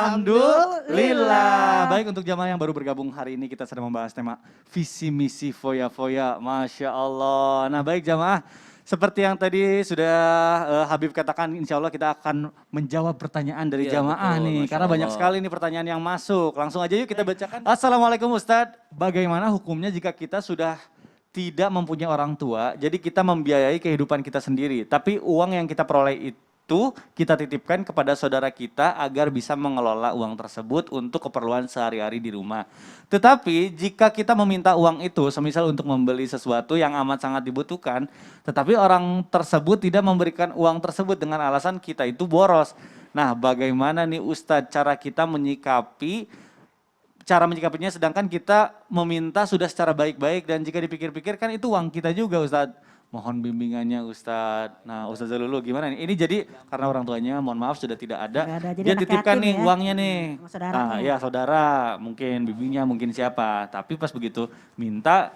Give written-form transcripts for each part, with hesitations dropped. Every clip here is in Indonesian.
Alhamdulillah. Baik, untuk jamaah yang baru bergabung hari ini kita sedang membahas tema visi misi foya-foya. Masya Allah. Nah baik jamaah, seperti yang tadi sudah Habib katakan, insya Allah kita akan menjawab pertanyaan dari jamaah betul, nih. Masya Karena banyak Allah. sekali nih pertanyaan yang masuk. Langsung aja yuk kita bacakan. Assalamualaikum Ustadz, bagaimana hukumnya jika kita sudah tidak mempunyai orang tua, jadi kita membiayai kehidupan kita sendiri, tapi uang yang kita peroleh itu kita titipkan kepada saudara kita agar bisa mengelola uang tersebut untuk keperluan sehari-hari di rumah. Tetapi jika kita meminta uang itu semisal untuk membeli sesuatu yang amat sangat dibutuhkan, tetapi orang tersebut tidak memberikan uang tersebut dengan alasan kita itu boros. Nah, bagaimana nih Ustadz cara menyikapinya sedangkan kita meminta sudah secara baik-baik dan jika dipikir-pikir kan itu uang kita juga Ustadz. Mohon bimbingannya Ustadz. Nah Ustadz Zalulu gimana nih? Ini jadi karena orang tuanya mohon maaf sudah tidak ada. Jadi Dia anak titipkan yatim nih ya. uangnya nih. Saudaranya. Nah ya saudara, mungkin bibinya, mungkin siapa. Tapi pas begitu minta,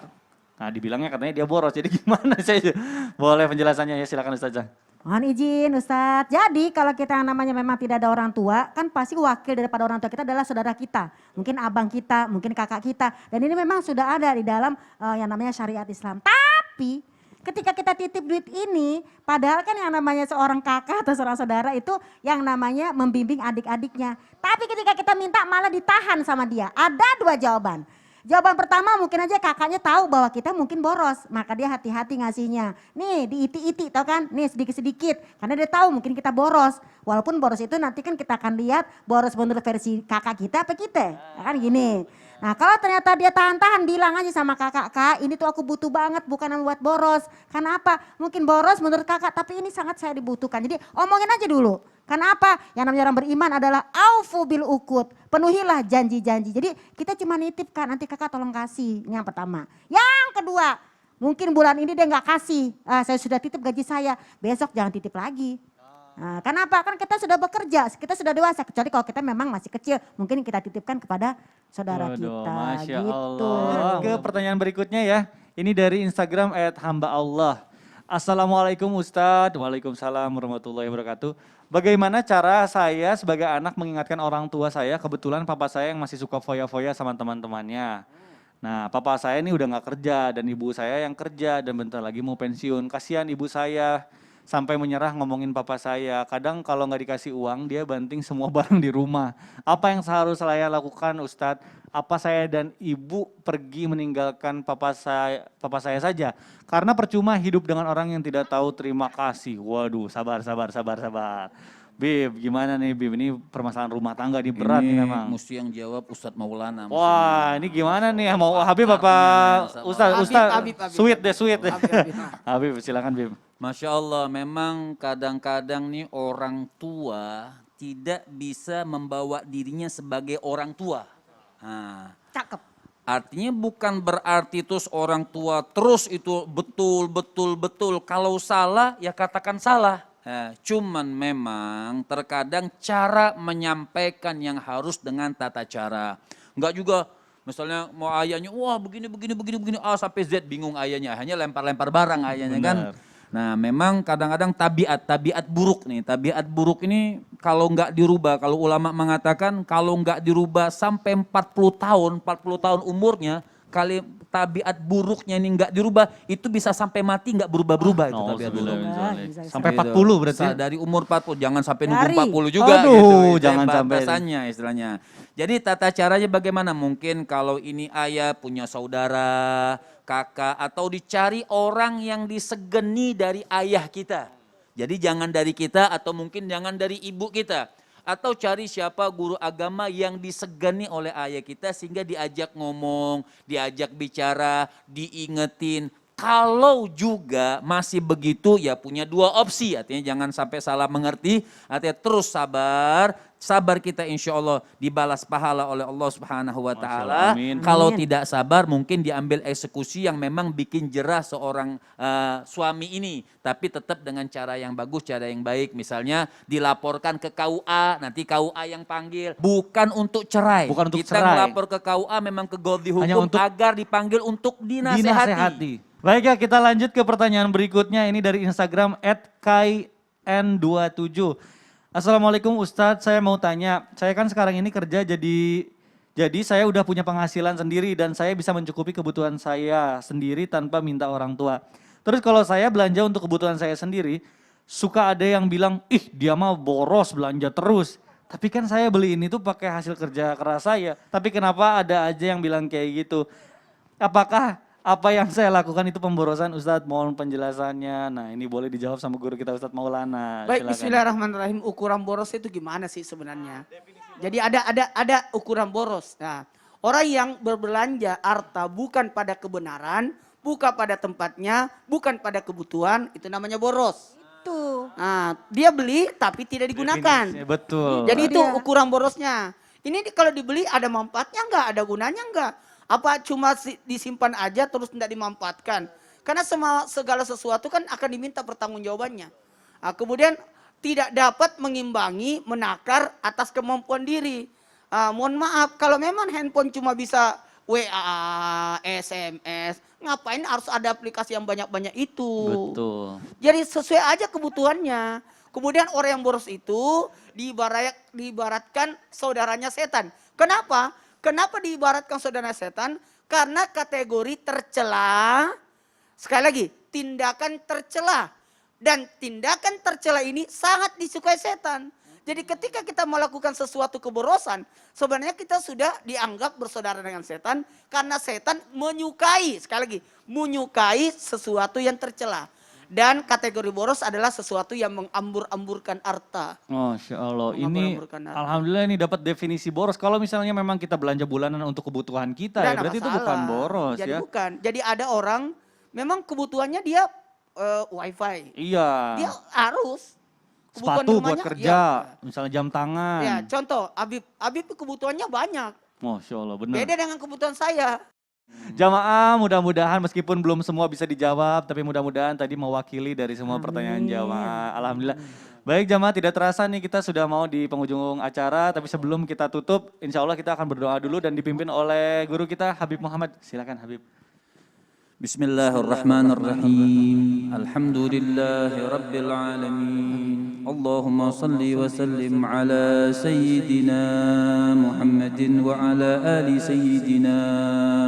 nah dibilangnya katanya dia boros. Jadi gimana saya? Boleh penjelasannya ya, silakan Ustazah. Mohon izin Ustadz. Jadi kalau kita yang namanya memang tidak ada orang tua, kan pasti wakil daripada orang tua kita adalah saudara kita. Mungkin abang kita, mungkin kakak kita. Dan ini memang sudah ada di dalam yang namanya syariat Islam. Tapi ketika kita titip duit ini, padahal kan yang namanya seorang kakak atau seorang saudara itu yang namanya membimbing adik-adiknya. Tapi ketika kita minta malah ditahan sama dia. Ada dua jawaban. Jawaban pertama mungkin aja kakaknya tahu bahwa kita mungkin boros. Maka dia hati-hati ngasihnya. Nih diiti-iti tau kan, nih sedikit-sedikit. Karena dia tahu mungkin kita boros. Walaupun boros itu nanti kan kita akan lihat boros menurut versi kakak kita apa kita. Kan gini. Nah kalau ternyata dia tahan-tahan bilang aja sama kakak, kak ini tuh aku butuh banget bukan membuat boros. Karena apa? Mungkin boros menurut kakak tapi ini sangat saya dibutuhkan. Jadi omongin aja dulu. Karena apa? Yang namanya orang beriman adalah aufu bil uqud. Penuhilah janji-janji. Jadi kita cuma nitipkan nanti kakak tolong kasih. Ini yang pertama. Yang kedua mungkin bulan ini dia gak kasih. Saya sudah titip gaji saya. Besok jangan titip lagi. Nah, kenapa? Kan kita sudah bekerja, kita sudah dewasa. Kecuali kalau kita memang masih kecil, mungkin kita titipkan kepada saudara kita. Masya gitu. Allah. Ke pertanyaan berikutnya ya. Ini dari Instagram @hamba_Allah. Assalamualaikum Ustadz. Waalaikumsalam warahmatullahi wabarakatuh. Bagaimana cara saya sebagai anak mengingatkan orang tua saya, kebetulan papa saya yang masih suka foya-foya sama teman-temannya. Nah papa saya ini udah gak kerja dan ibu saya yang kerja dan bentar lagi mau pensiun. Kasihan ibu saya. Sampai menyerah ngomongin papa saya. Kadang kalau nggak dikasih uang dia banting semua barang di rumah. Apa yang seharusnya saya lakukan Ustadz? Apa saya dan ibu pergi meninggalkan papa saya saja? Karena percuma hidup dengan orang yang tidak tahu terima kasih. Waduh sabar. Bib gimana nih Bib? Ini permasalahan rumah tangga ini berat nih memang. Mesti yang jawab Ustadz Maulana. Wah ini gimana nih? Mau Habib apa Ustadz? Habib. Sweet deh. Habib silakan Bib. Masya Allah, memang kadang-kadang nih orang tua tidak bisa membawa dirinya sebagai orang tua. Nah, Cakep. artinya bukan berarti terus orang tua terus itu betul. Kalau salah ya katakan salah. Nah, cuman memang terkadang cara menyampaikan yang harus dengan tata cara. Enggak juga misalnya mau ayahnya, wah begini, A sampai Z bingung ayahnya. Hanya lempar-lempar barang ayahnya kan. Nah memang kadang-kadang tabiat buruk nih. Tabiat buruk ini kalau nggak dirubah, kalau ulama mengatakan kalau nggak dirubah sampai 40 tahun umurnya, kali tabiat buruknya ini nggak dirubah, itu bisa sampai mati nggak berubah-berubah itu tabiat buruk. Sampai 40 berarti? Dari umur 40, jangan sampai nunggu Dari. 40 juga Aduh, gitu. jangan Itu sampai. batasannya istilahnya. Jadi tata caranya bagaimana? Mungkin kalau ini ayah punya saudara, kakak, atau dicari orang yang disegeni dari ayah kita. Jadi jangan dari kita atau mungkin jangan dari ibu kita. Atau cari siapa guru agama yang disegani oleh ayah kita sehingga diajak ngomong, diajak bicara, diingetin. Kalau juga masih begitu ya punya dua opsi, artinya jangan sampai salah mengerti, artinya terus sabar kita insya Allah dibalas pahala oleh Allah Subhanahu wa Ta'ala. Kalau tidak sabar mungkin diambil eksekusi yang memang bikin jerah seorang suami ini, tapi tetap dengan cara yang bagus, cara yang baik. Misalnya dilaporkan ke KUA, nanti KUA yang panggil, bukan untuk cerai. Bukan untuk kita cerai. melapor ke KUA memang ke Goldi Hanya Hukum untuk agar dipanggil untuk dinasehati. Baik ya, kita lanjut ke pertanyaan berikutnya. Ini dari Instagram @kain27. Assalamualaikum Ustadz, saya mau tanya, saya kan sekarang ini kerja jadi saya udah punya penghasilan sendiri dan saya bisa mencukupi kebutuhan saya sendiri tanpa minta orang tua. Terus kalau saya belanja untuk kebutuhan saya sendiri, suka ada yang bilang, ih dia mah boros belanja terus. Tapi kan saya beli ini tuh pakai hasil kerja keras saya. Tapi kenapa ada aja yang bilang kayak gitu? Apakah apa yang saya lakukan itu pemborosan Ustadz? Mohon penjelasannya. Nah ini boleh dijawab sama guru kita Ustadz Maulana. Baik, Silakan. bismillahirrahmanirrahim. Ukuran boros itu gimana sih sebenarnya? Jadi ada ukuran boros. Nah, orang yang berbelanja harta bukan pada kebenaran, bukan pada tempatnya, bukan pada kebutuhan, itu namanya boros. Tuh. Nah, dia beli tapi tidak digunakan. Definisinya, betul. Jadi itu Dia. ukuran borosnya. Ini kalau dibeli ada manfaatnya enggak, ada gunanya enggak? Apa cuma disimpan aja terus tidak dimanfaatkan? Karena segala sesuatu kan akan diminta pertanggungjawabannya. Nah, kemudian tidak dapat mengimbangi, menakar atas kemampuan diri. Mohon maaf, kalau memang handphone cuma bisa WA, SMS, ngapain harus ada aplikasi yang banyak-banyak itu? Betul. Jadi sesuai aja kebutuhannya. Kemudian orang yang boros itu diibaratkan saudaranya setan. Kenapa? Kenapa diibaratkan saudara setan? Karena kategori tercela. Sekali lagi, tindakan tercela. Dan tindakan tercela ini sangat disukai setan. Jadi ketika kita melakukan sesuatu keborosan, sebenarnya kita sudah dianggap bersaudara dengan setan. Karena setan menyukai, sekali lagi, menyukai sesuatu yang tercela. Dan kategori boros adalah sesuatu yang mengambur-amburkan harta. Masya Allah, ini Mengambur-amburkan harta. alhamdulillah ini dapat definisi boros. Kalau misalnya memang kita belanja bulanan untuk kebutuhan kita ya, Nggak ada berarti itu masalah. bukan boros Jadi ya. bukan. Jadi ada orang memang kebutuhannya dia wifi. Iya, Dia harus. Kebutuhan sepatu buat rumahnya, kerja, ya. misalnya jam tangan. Ya, contoh, Habib kebutuhannya banyak. Masya Allah, benar. Beda dengan kebutuhan saya. Jamaah mudah-mudahan meskipun belum semua bisa dijawab, tapi mudah-mudahan tadi mewakili dari semua pertanyaan jamaah. Alhamdulillah. Baik jamaah, tidak terasa nih kita sudah mau di penghujung acara, tapi sebelum kita tutup, insya Allah kita akan berdoa dulu dan dipimpin oleh guru kita Habib Muhammad. Silakan Habib. Bismillahirrahmanirrahim. Alhamdulillahi rabbil alamin. Allahumma salli wa sallim ala sayyidina Muhammadin wa ala ali sayyidina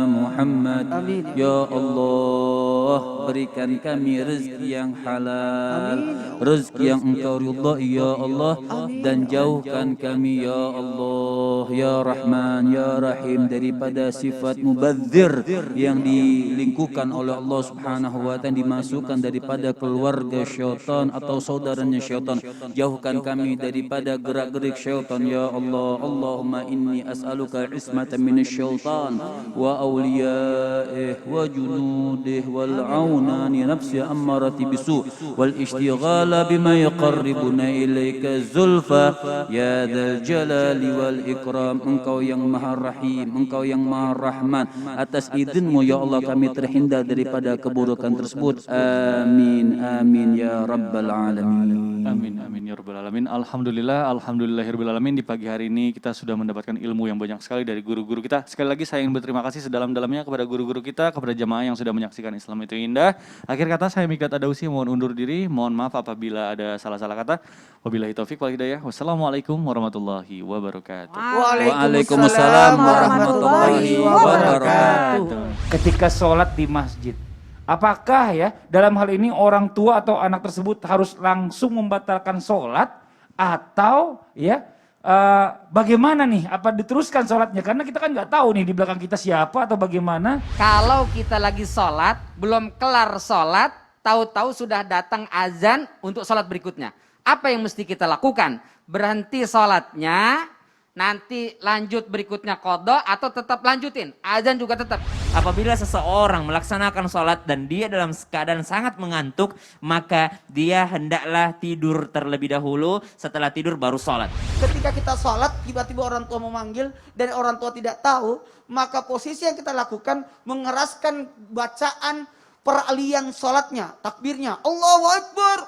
Muhammad. Amin. Ya Allah, berikan kami rezeki yang halal, rezeki yang Engkau ridhai ya Allah, dan jauhkan kami ya Allah, ya Rahman, ya Rahim daripada sifat mubadzir yang dilingkukan oleh Allah Subhanahu wa taala, dimasukkan daripada keluarga syaitan atau saudaranya syaitan. Jauhkan kami daripada gerak-gerik syaitan ya Allah. Allahumma inni as'aluka ismatan minasyaitan wa awliyaih wa junudih wal aunani nafsi ammarati bisu wal ishtighala bima yaqarribuna ilaika zulfa ya dzal jalali wal ikram. Engkau yang maha rahim, engkau yang maha rahman. Atas izinmu ya Allah kami terhindar daripada keburukan tersebut. Amin amin ya rabbal alamin. Amin amin ya rabbal alamin. Alhamdulillah, alhamdulillahirabbil alamin. Di pagi hari ini kita sudah mendapatkan ilmu yang banyak sekali dari guru-guru kita. Sekali lagi saya ingin berterima kasih sedalam-dalamnya kepada guru-guru kita, kepada jamaah yang sudah menyaksikan Islam itu indah. Akhir kata saya Mikdad Adausi mohon undur diri, mohon maaf apabila ada salah-salah kata. Wabillahi taufik wal hidayah. Wassalamualaikum warahmatullahi wabarakatuh. Waalaikumsalam warahmatullahi wabarakatuh. Ketika sholat di masjid, apakah ya dalam hal ini orang tua atau anak tersebut harus langsung membatalkan sholat atau ya bagaimana nih? Apa diteruskan sholatnya? Karena kita kan nggak tahu nih di belakang kita siapa atau bagaimana. Kalau kita lagi sholat, belum kelar sholat, tahu-tahu sudah datang azan untuk sholat berikutnya. Apa yang mesti kita lakukan? Berhenti sholatnya, nanti lanjut berikutnya qadha atau tetap lanjutin? Azan juga tetap. Apabila seseorang melaksanakan sholat dan dia dalam keadaan sangat mengantuk, maka dia hendaklah tidur terlebih dahulu, setelah tidur baru sholat. Ketika kita sholat, tiba-tiba orang tua memanggil dan orang tua tidak tahu, maka posisi yang kita lakukan mengeraskan bacaan peralihan sholatnya, takbirnya. Allahu Akbar.